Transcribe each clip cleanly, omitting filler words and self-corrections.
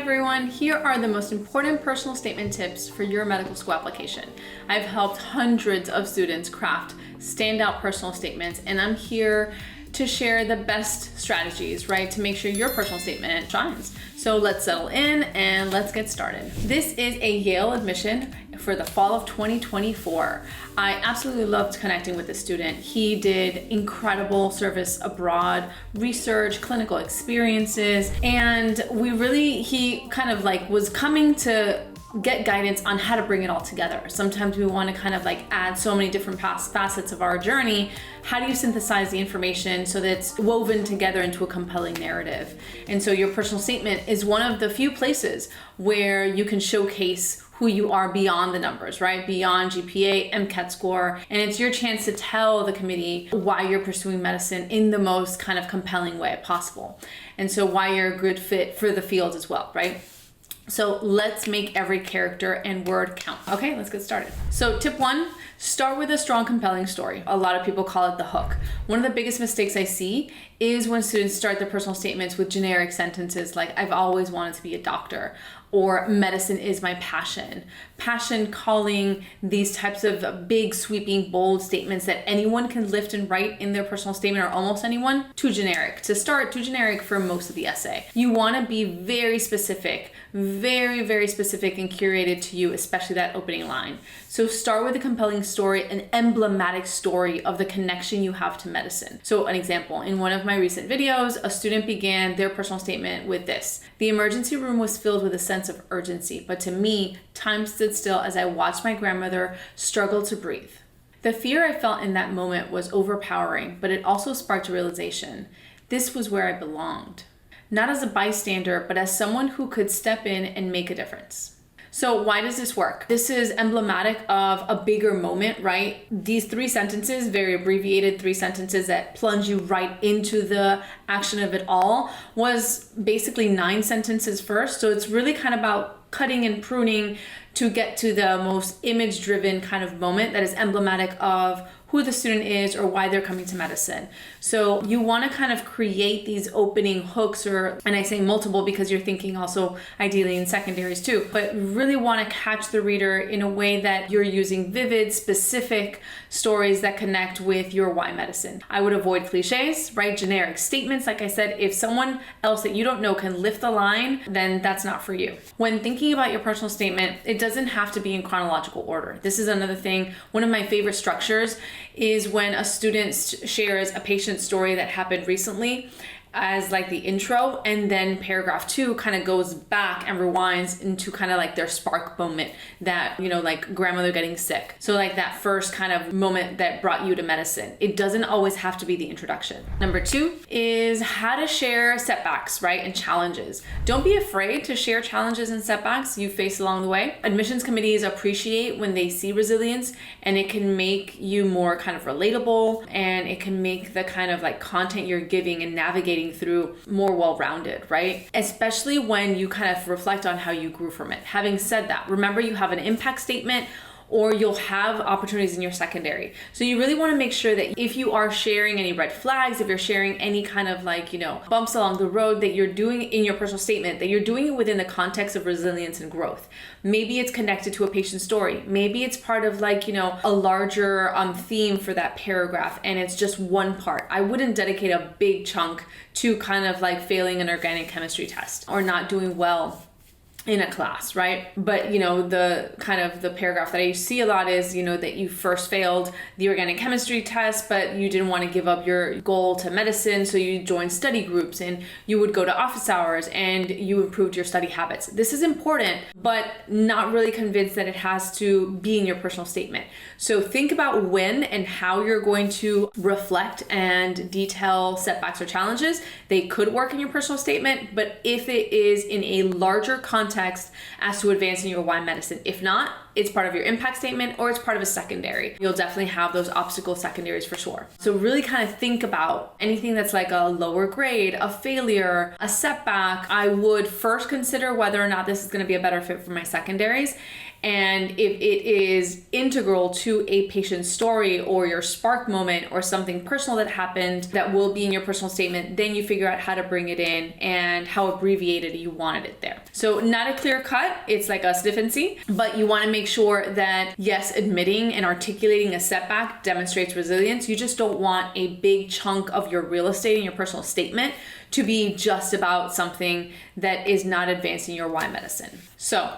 everyone, here are the most important personal statement tips for your medical school application. I've helped hundreds of students craft standout personal statements, and I'm here to share the best strategies, right, to make sure your personal statement shines. So let's settle in and let's get started. This is a Yale admission for the fall of 2024. I absolutely loved connecting with the student. He did incredible service abroad, research, clinical experiences, and he kind of like was coming to get guidance on how to bring it all together. Sometimes we want to kind of like add so many different facets of our journey. How do you synthesize the information so that it's woven together into a compelling narrative? And so your personal statement is one of the few places where you can showcase who you are beyond the numbers, right? Beyond GPA, MCAT score. And it's your chance to tell the committee why you're pursuing medicine in the most kind of compelling way possible. And so why you're a good fit for the field as well, right? So let's make every character and word count. Okay, let's get started. So tip 1, start with a strong, compelling story. A lot of people call it the hook. One of the biggest mistakes I see is when students start their personal statements with generic sentences like, I've always wanted to be a doctor, or medicine is my passion. Passion calling these types of big, sweeping, bold statements that anyone can lift and write in their personal statement, or almost anyone, too generic. To start, too generic for most of the essay. You wanna be very specific, very, very specific and curated to you, especially that opening line. So start with a compelling story, an emblematic story of the connection you have to medicine. So an example, in one of my recent videos, a student began their personal statement with this: the emergency room was filled with a sense of urgency, but to me, time stood still as I watched my grandmother struggle to breathe. The fear I felt in that moment was overpowering, but it also sparked a realization. This was where I belonged. Not as a bystander, but as someone who could step in and make a difference. So why does this work? This is emblematic of a bigger moment, right? These 3 sentences, very abbreviated 3 sentences that plunge you right into the action of it all, was basically 9 sentences first. So it's really kind of about cutting and pruning to get to the most image-driven kind of moment that is emblematic of who the student is or why they're coming to medicine. So you want to kind of create these opening hooks, and I say multiple because you're thinking also ideally in secondaries too, but really want to catch the reader in a way that you're using vivid, specific stories that connect with your why medicine. I would avoid cliches, right? Generic statements. Like I said, if someone else that you don't know can lift the line, then that's not for you. When thinking about your personal statement, it doesn't have to be in chronological order. This is another thing. One of my favorite structures is when a student shares a patient story that happened recently as like the intro, and then paragraph 2 kind of goes back and rewinds into kind of like their spark moment that, like grandmother getting sick. So like that first kind of moment that brought you to medicine. It doesn't always have to be the introduction. Number 2 is how to share setbacks, right? And challenges. Don't be afraid to share challenges and setbacks you face along the way. Admissions committees appreciate when they see resilience, and it can make you more kind of relatable, and it can make the kind of like content you're giving and navigating through more well-rounded, right? Especially when you kind of reflect on how you grew from it. Having said that, remember you have an impact statement, or you'll have opportunities in your secondary. So you really want to make sure that if you are sharing any red flags, if you're sharing any kind of like, bumps along the road that you're doing in your personal statement, that you're doing it within the context of resilience and growth. Maybe it's connected to a patient story. Maybe it's part of like, a larger theme for that paragraph, and it's just one part. I wouldn't dedicate a big chunk to kind of like failing an organic chemistry test or not doing well in a class, right? But the kind of the paragraph that I see a lot is, that you first failed the organic chemistry test, but you didn't want to give up your goal to medicine, so you joined study groups and you would go to office hours and you improved your study habits. This is important, but not really convinced that it has to be in your personal statement. So think about when and how you're going to reflect and detail setbacks or challenges. They could work in your personal statement, but if it is in a larger context as to advancing your why medicine. If not, it's part of your impact statement or it's part of a secondary. You'll definitely have those obstacle secondaries for sure. So really kind of think about anything that's like a lower grade, a failure, a setback. I would first consider whether or not this is going to be a better fit for my secondaries. And if it is integral to a patient's story or your spark moment or something personal that happened that will be in your personal statement, then you figure out how to bring it in and how abbreviated you wanted it there. So not a clear cut, it's like a sniff and see, but you want to make sure that yes, admitting and articulating a setback demonstrates resilience. You just don't want a big chunk of your real estate in your personal statement to be just about something that is not advancing your why medicine. So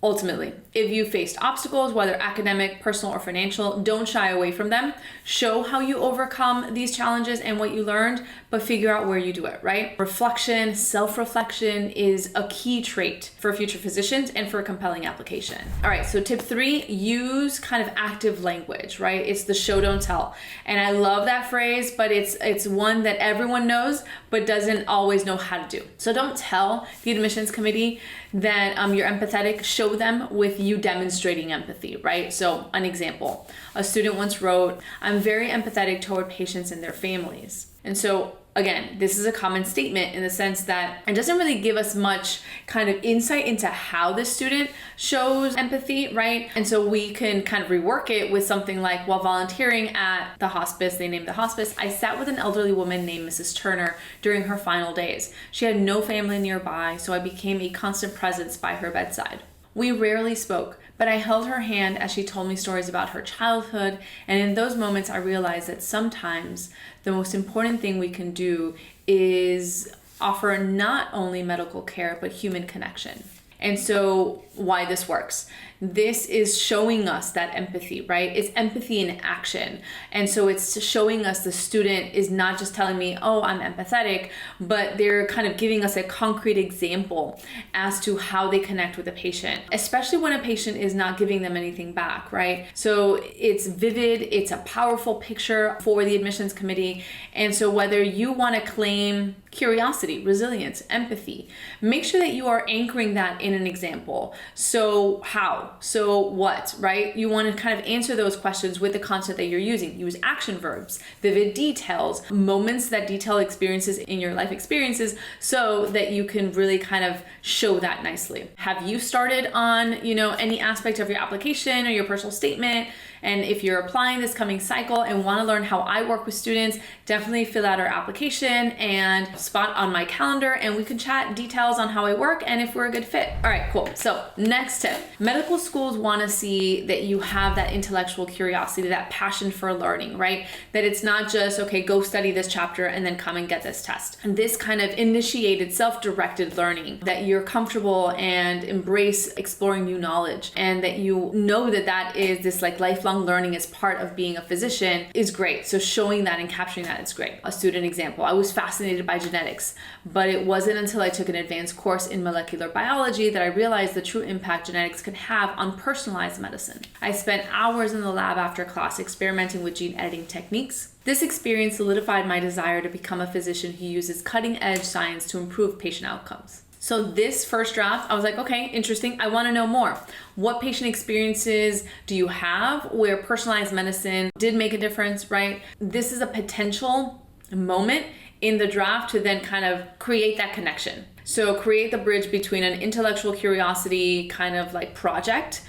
ultimately, if you faced obstacles, whether academic, personal, or financial, don't shy away from them. Show how you overcome these challenges and what you learned, but figure out where you do it, right? Reflection, self-reflection is a key trait for future physicians and for a compelling application. All right, so tip 3, use kind of active language, right? It's the show, don't tell. And I love that phrase, but it's one that everyone knows, but doesn't always know how to do. So don't tell the admissions committee that you're empathetic. Show them with you demonstrating empathy, right? So an example, a student once wrote, "I'm very empathetic toward patients and their families." And so again, this is a common statement in the sense that it doesn't really give us much kind of insight into how the student shows empathy, right? And so we can kind of rework it with something like, while volunteering at the hospice, they named the hospice, "I sat with an elderly woman named Mrs. Turner during her final days. She had no family nearby, so I became a constant presence by her bedside. We rarely spoke, but I held her hand as she told me stories about her childhood, and in those moments I realized that sometimes the most important thing we can do is offer not only medical care, but human connection." And so why this works. This is showing us that empathy, right? It's empathy in action. And so it's showing us the student is not just telling me, "Oh, I'm empathetic," but they're kind of giving us a concrete example as to how they connect with a patient, especially when a patient is not giving them anything back, right? So it's vivid, it's a powerful picture for the admissions committee. And so whether you want to claim curiosity, resilience, empathy, make sure that you are anchoring that in an example. So how? So what, right? You want to kind of answer those questions with the concept that you're using. Use action verbs, vivid details, moments that detail experiences in your life experiences so that you can really kind of show that nicely. Have you started on, any aspect of your application or your personal statement? And if you're applying this coming cycle and want to learn how I work with students, definitely fill out our application and spot on my calendar, and we can chat details on how I work and if we're a good fit. All right, cool. So next tip, medical schools want to see that you have that intellectual curiosity, that passion for learning, right? That it's not just, okay, go study this chapter and then come and get this test. And this kind of initiated, self-directed learning, that you're comfortable and embrace exploring new knowledge, and that you know that is this like lifelong learning as part of being a physician is great. So showing that and capturing that is great. A student example, I was fascinated by genetics, but it wasn't until I took an advanced course in molecular biology that I realized the true impact genetics can have on personalized medicine. I spent hours in the lab after class experimenting with gene editing techniques. This experience solidified my desire to become a physician who uses cutting-edge science to improve patient outcomes. So this first draft, I was like, okay, interesting. I want to know more. What patient experiences do you have where personalized medicine did make a difference, right? This is a potential moment in the draft to then kind of create that connection. So create the bridge between an intellectual curiosity kind of like project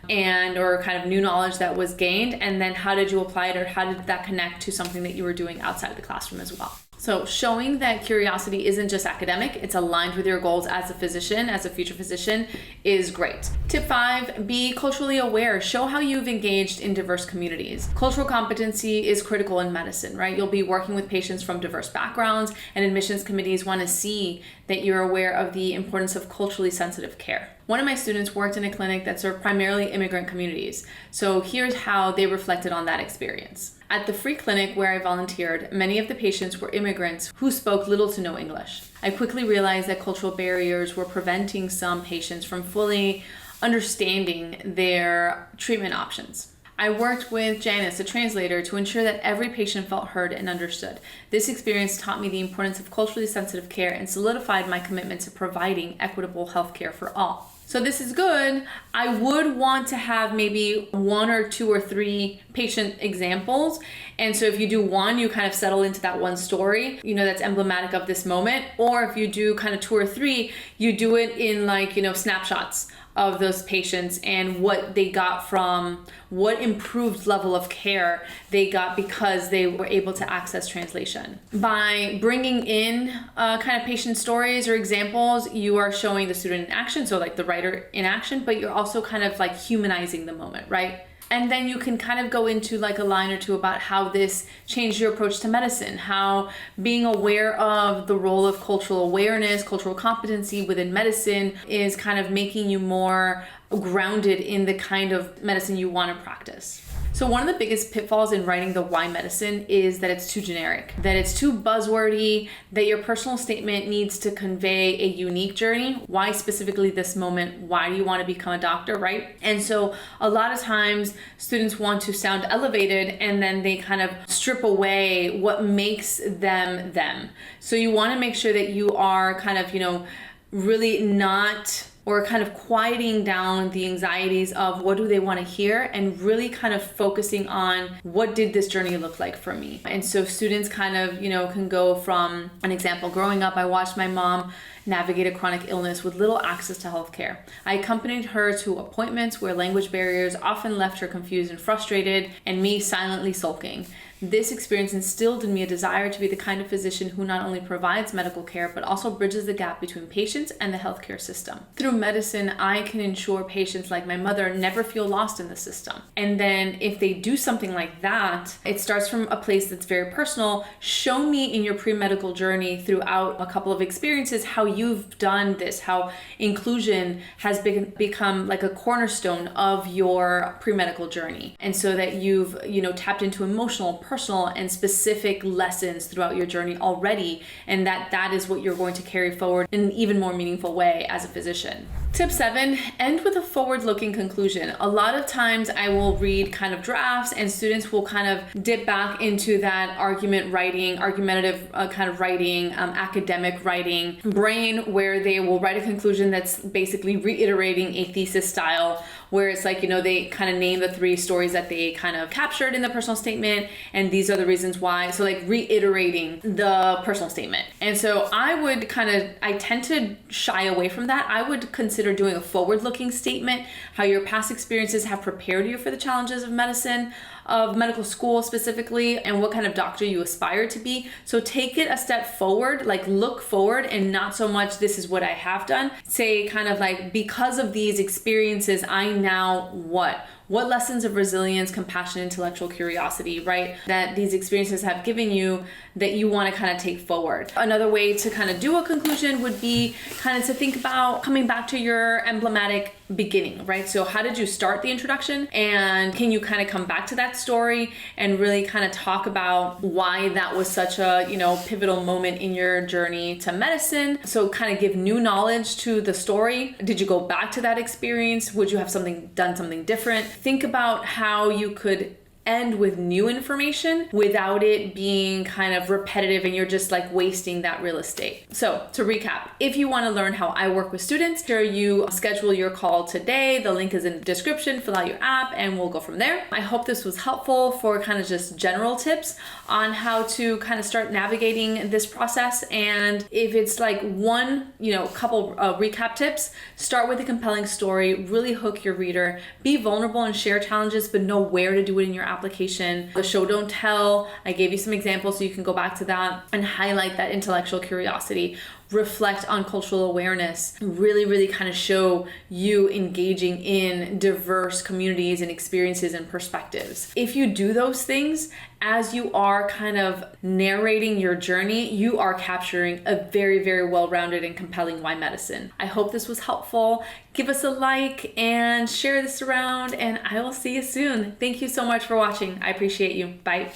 or kind of new knowledge that was gained, and then how did you apply it, or how did that connect to something that you were doing outside of the classroom as well. So showing that curiosity isn't just academic, it's aligned with your goals as a physician, as a future physician, is great. Tip 5, be culturally aware. Show how you've engaged in diverse communities. Cultural competency is critical in medicine, right? You'll be working with patients from diverse backgrounds, and admissions committees want to see that you're aware of the importance of culturally sensitive care. One of my students worked in a clinic that served primarily immigrant communities. So here's how they reflected on that experience. At the free clinic where I volunteered, many of the patients were immigrants who spoke little to no English. I quickly realized that cultural barriers were preventing some patients from fully understanding their treatment options. I worked with Janice, a translator, to ensure that every patient felt heard and understood. This experience taught me the importance of culturally sensitive care and solidified my commitment to providing equitable health care for all. So this is good. I would want to have maybe 1 or 2 or 3 patient examples. And so if you do 1, you kind of settle into that one story, that's emblematic of this moment. Or if you do kind of 2 or 3, you do it in like, snapshots of those patients and what they got from, what improved level of care they got because they were able to access translation. By bringing in kind of patient stories or examples, you are showing the student in action, so like the writer in action, but you're also kind of like humanizing the moment, right? And then you can kind of go into like a line or 2 about how this changed your approach to medicine, how being aware of the role of cultural awareness, cultural competency within medicine is kind of making you more grounded in the kind of medicine you want to practice. So one of the biggest pitfalls in writing the why medicine is that it's too generic, that it's too buzzwordy, that your personal statement needs to convey a unique journey. Why specifically this moment? Why do you want to become a doctor, right? And so a lot of times students want to sound elevated and then they kind of strip away what makes them them. So you want to make sure that you are kind of, really not, or kind of quieting down the anxieties of what do they want to hear and really kind of focusing on what did this journey look like for me. And so students kind of, can go from an example. Growing up, I watched my mom navigate a chronic illness with little access to healthcare. I accompanied her to appointments where language barriers often left her confused and frustrated, and me silently sulking. This experience instilled in me a desire to be the kind of physician who not only provides medical care, but also bridges the gap between patients and the healthcare system. Through medicine, I can ensure patients like my mother never feel lost in the system. And then if they do something like that, it starts from a place that's very personal. Show me in your pre-medical journey throughout a couple of experiences how you've done this, how inclusion has become like a cornerstone of your pre-medical journey. And so that you've, tapped into emotional, personal, and specific lessons throughout your journey already, and that is what you're going to carry forward in an even more meaningful way as a physician. Tip 7, end with a forward-looking conclusion. A lot of times I will read kind of drafts and students will kind of dip back into that argumentative kind of writing, academic writing brain, where they will write a conclusion that's basically reiterating a thesis style, where it's like, they kind of name the 3 stories that they kind of captured in the personal statement, and these are the reasons why. So like reiterating the personal statement. And so I tend to shy away from that. I would consider doing a forward-looking statement, how your past experiences have prepared you for the challenges of medicine, of medical school specifically, and what kind of doctor you aspire to be. So take it a step forward, like look forward, and not so much this is what I have done. Say kind of like, because of these experiences, I now what lessons of resilience, compassion, intellectual curiosity, right, that these experiences have given you that you want to kind of take forward. Another way to kind of do a conclusion would be kind of to think about coming back to your emblematic beginning, right? So how did you start the introduction, and can you kind of come back to that story and really kind of talk about why that was such a, pivotal moment in your journey to medicine? So kind of give new knowledge to the story. Did you go back to that experience? Would you have done something different? Think about how you could end with new information without it being kind of repetitive and you're just like wasting that real estate. So to recap, if you want to learn how I work with students, sure, you schedule your call today. The link is in the description. Fill out your app and we'll go from there. I hope this was helpful for kind of just general tips on how to kind of start navigating this process. And if it's like one, couple recap tips, start with a compelling story, really hook your reader, be vulnerable and share challenges, but know where to do it in your application. The show don't tell. I gave you some examples so you can go back to that and highlight that intellectual curiosity. Reflect on cultural awareness, really kind of show you engaging in diverse communities and experiences and perspectives. If you do those things, as you are kind of narrating your journey, you are capturing a very well-rounded and compelling why medicine. I hope this was helpful. Give us a like and share this around, and I will see you soon. Thank you so much for watching. I appreciate you. Bye.